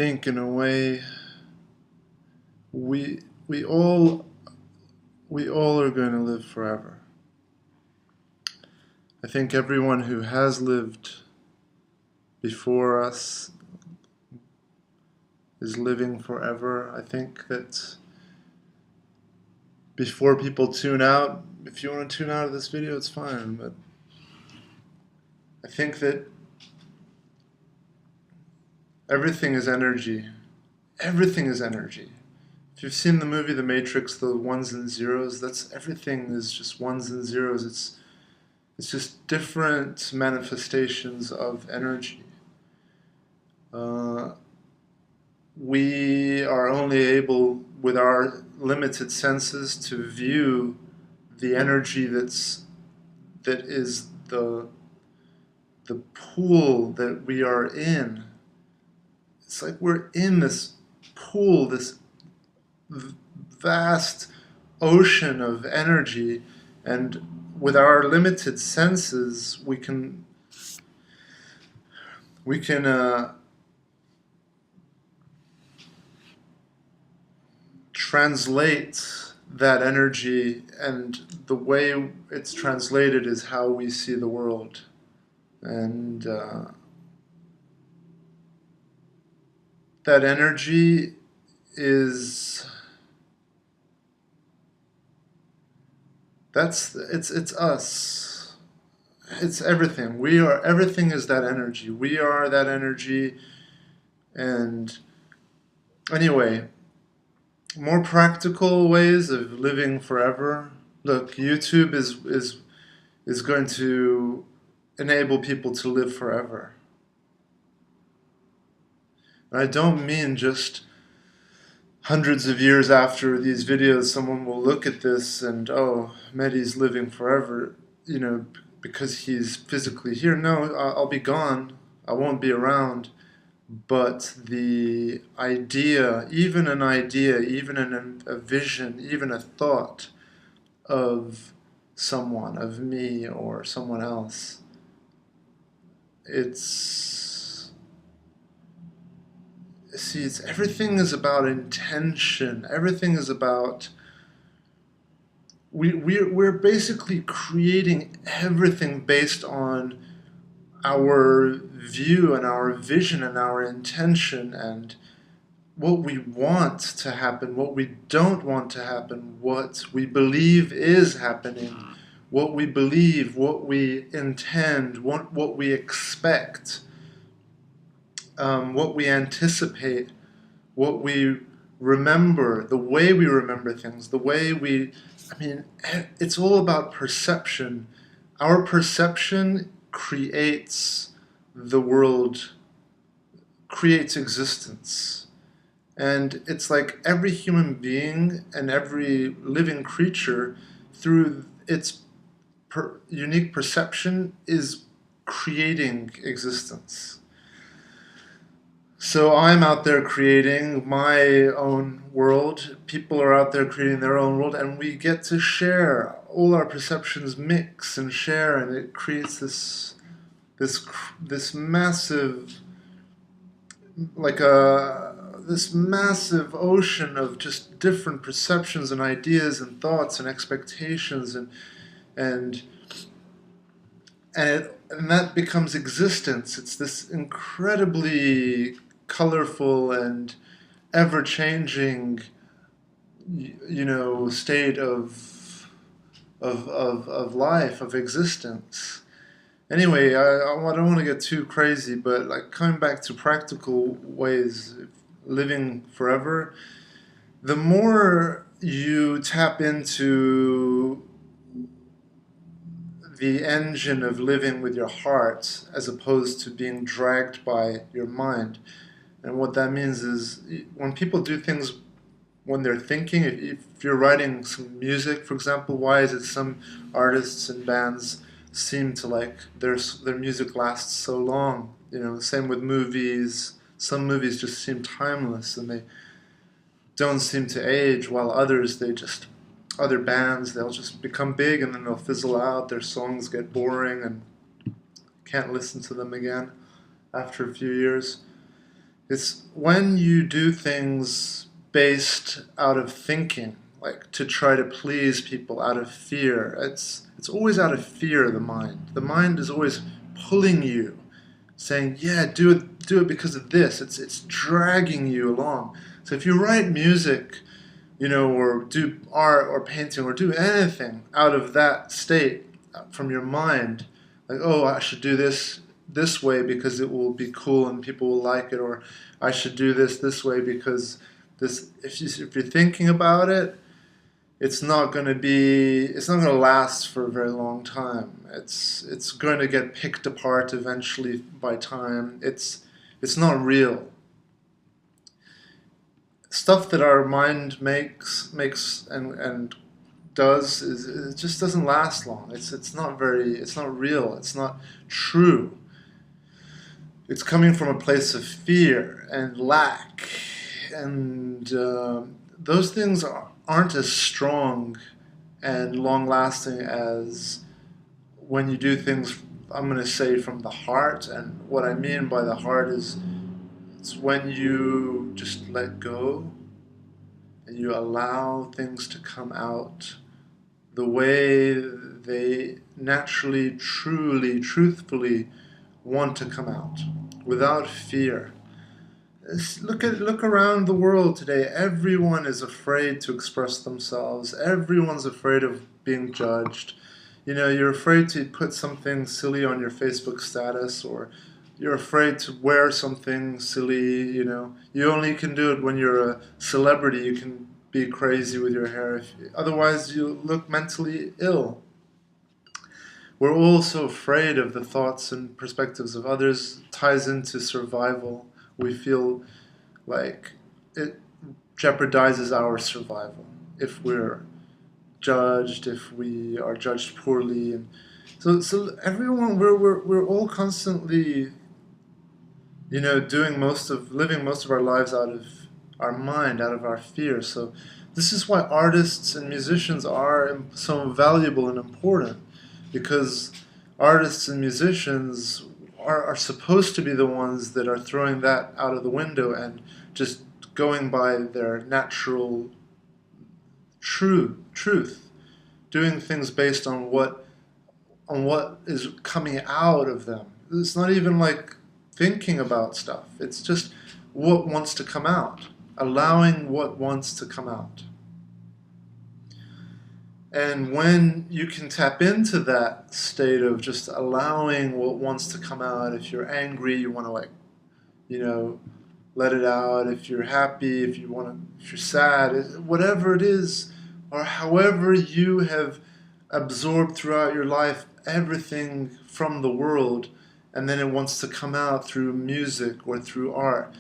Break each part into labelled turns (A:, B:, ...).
A: think in a way we we all we all are going to live forever. I think everyone who has lived before us is living forever. I think that before people tune out, if you want to tune out of this video, it's fine, but I think that everything is energy. Everything is energy. If you've seen the movie The Matrix, the ones and zeros, that's everything is just ones and zeros. It's just different manifestations of energy. We are only able, with our limited senses, to view the energy that is the pool that we are in. It's like we're in this pool, this vast ocean of energy, and with our limited senses, we can translate that energy, and the way it's translated is how we see the world. And that energy is it's us. It's everything. Everything is that energy. We are that energy. And anyway, more practical ways of living forever. Look, YouTube is going to enable people to live forever. And I don't mean just hundreds of years after these videos, someone will look at this and, oh, Mehdi's living forever, because he's physically here. No, I'll be gone. I won't be around. But the idea, even a vision, even a thought of someone, of me or someone else, everything is about intention. Everything is about, we're basically creating everything based on our view and our vision and our intention and what we want to happen, what we don't want to happen, what we believe is happening, what we believe, what we intend, what we expect, what we anticipate, what we remember, the way we remember things, it's all about perception. Our perception creates the world, creates existence. And it's like every human being and every living creature, through its unique perception, is creating existence. So I'm out there creating my own world, people are out there creating their own world, and we get to share. All our perceptions mix and share, and it creates this massive, this massive ocean of just different perceptions and ideas and thoughts and expectations, and that becomes existence. It's this incredibly colorful and ever-changing, state of life, of existence. Anyway, I don't want to get too crazy, but coming back to practical ways of living forever, the more you tap into the engine of living with your heart as opposed to being dragged by your mind. And what that means is, when people do things when they're thinking, if you're writing some music, for example, why is it some artists and bands seem to their music lasts so long? Same with movies. Some movies just seem timeless and they don't seem to age, while other bands, they'll just become big and then they'll fizzle out. Their songs get boring and can't listen to them again after a few years. It's when you do things based out of thinking, like to try to please people out of fear. It's always out of fear of the mind. The mind is always pulling you, saying, "Yeah, do it because of this." It's dragging you along. So if you write music, or do art or painting or do anything out of that state from your mind, like, oh, I should do this way because it will be cool and people will like it, or I should do this way because this. If you're thinking about it, it's not going to last for a very long time. It's going to get picked apart eventually by time. It's not real. Stuff that our mind makes and does is it just doesn't last long. It's not real. It's not true. It's coming from a place of fear and lack, and those things aren't as strong and long lasting as when you do things, I'm going to say, from the heart. And what I mean by the heart is it's when you just let go and you allow things to come out the way they naturally, truly, truthfully want to come out, without fear. Look around the world today. Everyone is afraid to express themselves. Everyone's afraid of being judged. You're afraid to put something silly on your Facebook status, or you're afraid to wear something silly. You only can do it when you're a celebrity. You can be crazy with your hair. Otherwise, you look mentally ill. We're all so afraid of the thoughts and perspectives of others. It ties into survival. We feel like it jeopardizes our survival if we're judged, if we are judged poorly. And so everyone, we're all constantly, living most of our lives out of our mind, out of our fear. So this is why artists and musicians are so valuable and important, because artists and musicians are supposed to be the ones that are throwing that out of the window and just going by their natural truth, doing things based on what is coming out of them. It's not even like thinking about stuff. It's just what wants to come out, allowing what wants to come out. And when you can tap into that state of just allowing what wants to come out, if you're angry, you want to let it out. If you're happy, if you're sad, whatever it is, or however you have absorbed throughout your life everything from the world, and then it wants to come out through music or through art.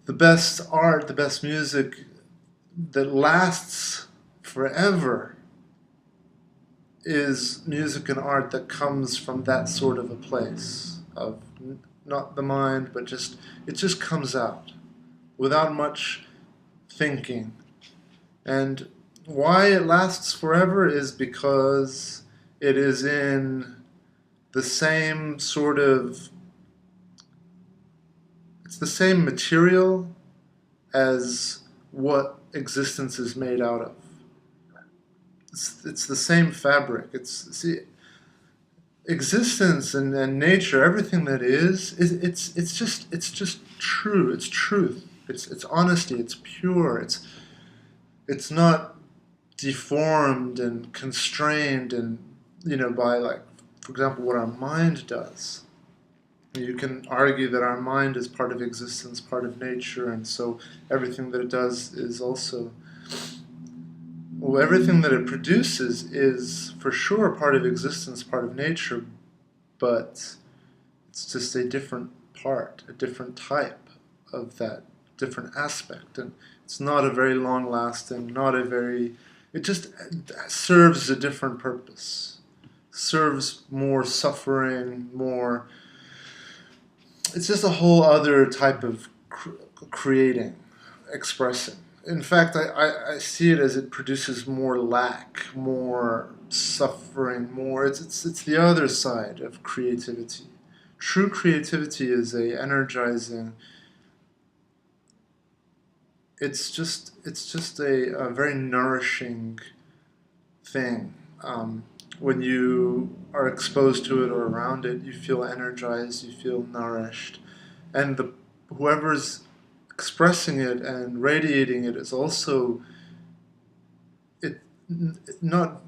A: The best art, the best music that lasts forever is music and art that comes from that sort of a place of not the mind, but it just comes out without much thinking. And why it lasts forever is because it is in the same it's the same material as what existence is made out of. It's the same fabric. Existence and nature, everything that it's just true. It's truth. It's honesty. It's pure. It's not deformed and constrained and by, like, for example, what our mind does. You can argue that our mind is part of existence, part of nature, and so everything that it does is also. Well, everything that it produces is for sure part of existence, part of nature, but it's just a different part, a different type of that different aspect. And it's not a very long-lasting, it just serves a different purpose, serves more suffering, it's just a whole other type of creating, expressing. In fact, I see it as it produces more lack, more suffering, more. It's the other side of creativity. true creativity is a energizing. It's just a very nourishing thing. When you are exposed to it or around it, you feel energized, you feel nourished, and the whoever's expressing it and radiating it is also it not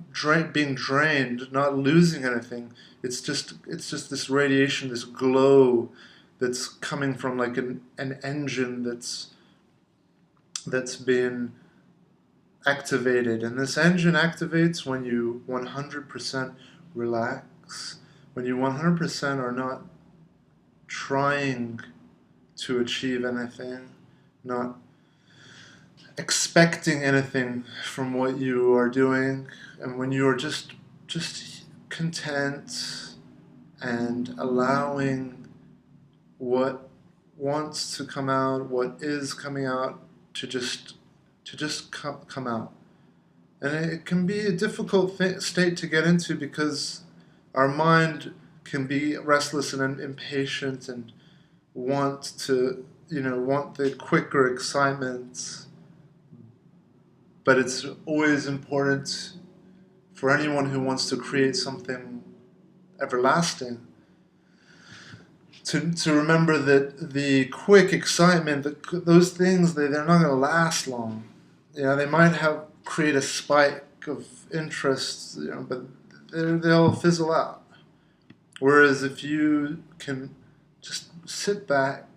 A: being drained, not losing anything. It's just this radiation, this glow that's coming from like an engine that's been activated. And this engine activates when you 100% relax, when you 100% are not trying to achieve anything, not expecting anything from what you are doing, and when you are just content and allowing what wants to come out, what is coming out, to just come out. And it can be a difficult state to get into because our mind can be restless and impatient and want the quicker excitement. But it's always important for anyone who wants to create something everlasting to remember that the quick excitement, those things, they're not going to last long. They might create a spike of interest, but they'll fizzle out. Whereas if you can just sit back,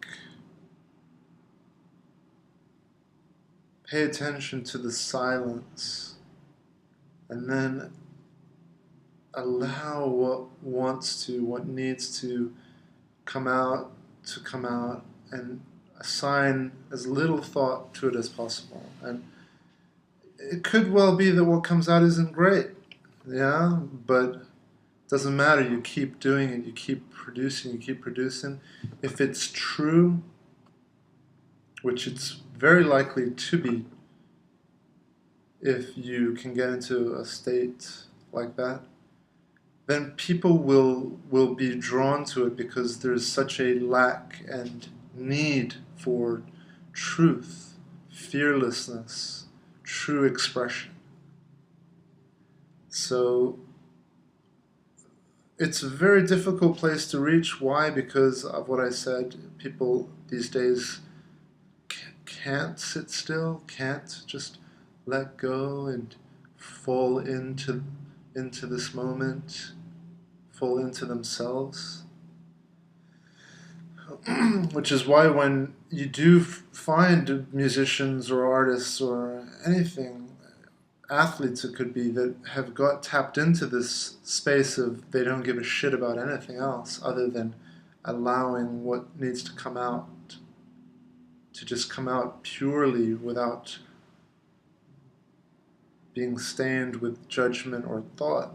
A: pay attention to the silence, and then allow what needs to come out, and assign as little thought to it as possible. And it could well be that what comes out isn't great, but it doesn't matter. You keep doing it, you keep producing. If it's true, which it's very likely to be, if you can get into a state like that, then people will be drawn to it because there's such a lack and need for truth, fearlessness, true expression. So it's a very difficult place to reach. Why? Because of what I said. People these days can't sit still, can't just let go and fall into this moment, fall into themselves. Which is why when you do find musicians or artists or anything, athletes it could be, that have got tapped into this space of they don't give a shit about anything else other than allowing what needs to come out to just come out purely without being stained with judgment or thought.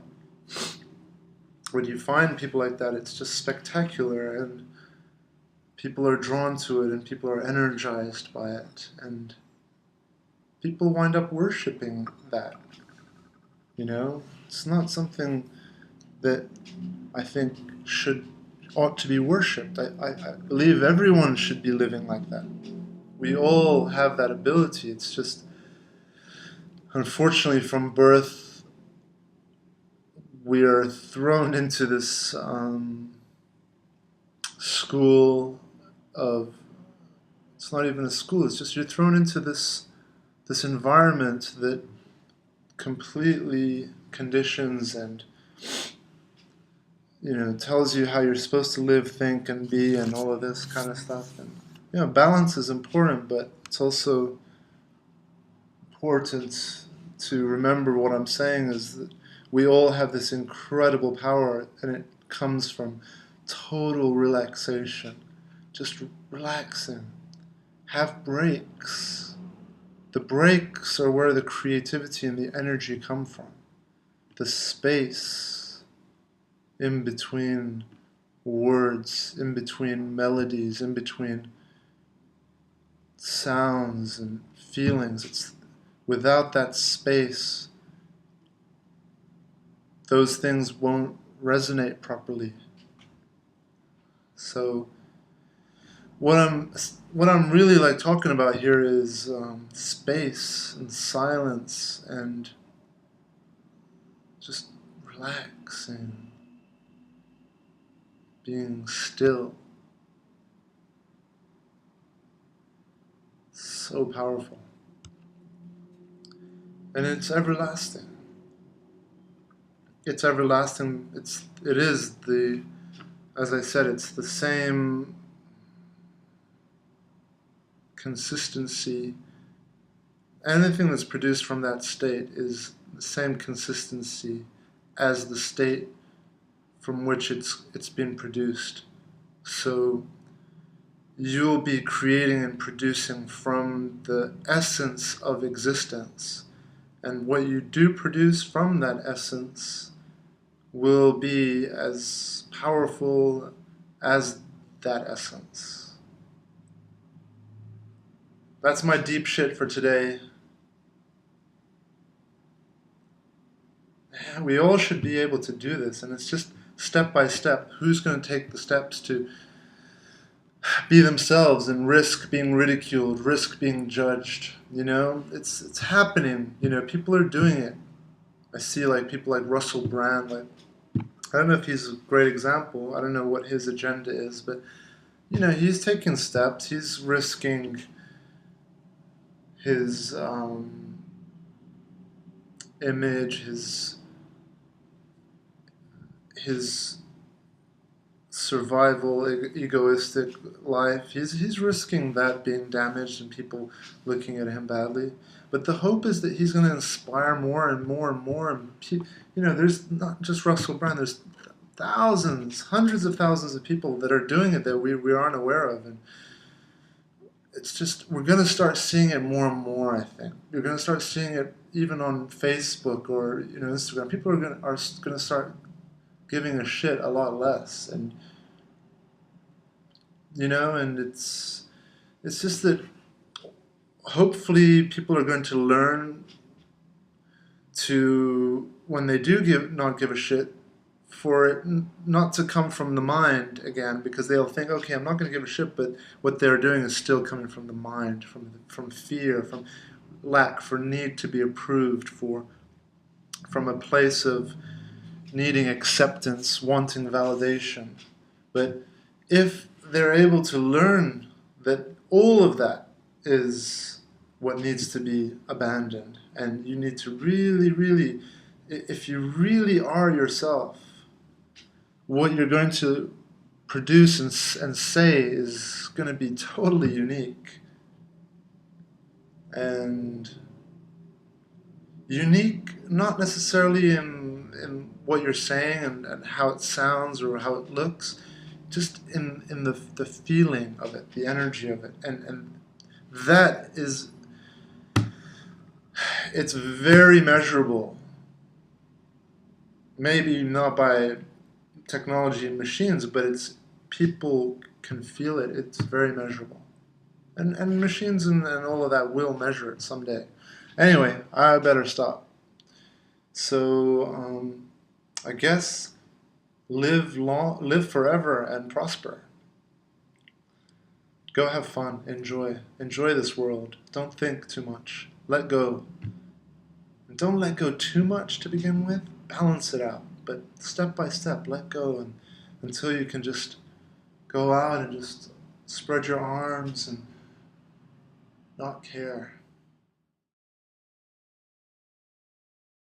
A: When you find people like that, it's just spectacular, and people are drawn to it, and people are energized by it, and people wind up worshiping that. It's not something that I think ought to be worshipped. I believe everyone should be living like that. We all have that ability. It's just, unfortunately, from birth, we are thrown into this school of, it's not even a school, it's just you're thrown into this environment that completely conditions and tells you how you're supposed to live, think, and be, and all of this kind of stuff. And balance is important, but it's also important to remember what I'm saying is that we all have this incredible power, and it comes from total relaxation. Just relaxing. Have breaks. The breaks are where the creativity and the energy come from. The space in between words, in between melodies, in between sounds and feelings. Without that space, those things won't resonate properly. So what I'm really like talking about here is space and silence and just relaxing, being still. So powerful. And it's everlasting. It's everlasting. It is the, as I said, it's the same consistency. Anything that's produced from that state is the same consistency as the state from which it's been produced. So you'll be creating and producing from the essence of existence. And what you do produce from that essence will be as powerful as that essence. That's my deep shit for today. We all should be able to do this, and it's just step by step. Who's going to take the steps to be themselves and risk being ridiculed, risk being judged? You know, it's happening. You know, people are doing it. I see like people like Russell Brand. Like, I don't know if he's a great example. I don't know what his agenda is, but you know, he's taking steps. He's risking his image, his survival, egoistic life. He's risking that being damaged and people looking at him badly. But the hope is that he's going to inspire more and more and more. And you know, there's not just Russell Brand. There's thousands, hundreds of thousands of people that are doing it that we aren't aware of. And it's just, we're going to start seeing it more and more, I think. You're going to start seeing it even on Facebook or, you know, Instagram. People are going to start giving a shit a lot less. And, you know, and it's just that hopefully people are going to learn to, when they do not give a shit, for it not to come from the mind again, because they'll think, okay, I'm not going to give a shit, but what they're doing is still coming from the mind, from fear, from lack, for need to be approved, from a place of needing acceptance, wanting validation. But if they're able to learn that all of that is what needs to be abandoned, and you need to really, really, if you really are yourself, what you're going to produce and say is going to be totally unique. And unique not necessarily in what you're saying and how it sounds or how it looks, just in the feeling of it, the energy of it. And that is, it's very measurable. Maybe not by technology and machines, but it's, people can feel it. It's very measurable, and machines and all of that will measure it someday. Anyway, I better stop. So I guess live long, live forever, and prosper. Go have fun, enjoy this world. Don't think too much. Let go. And don't let go too much to begin with. Balance it out, but step by step, let go, and until you can just go out and just spread your arms and not care.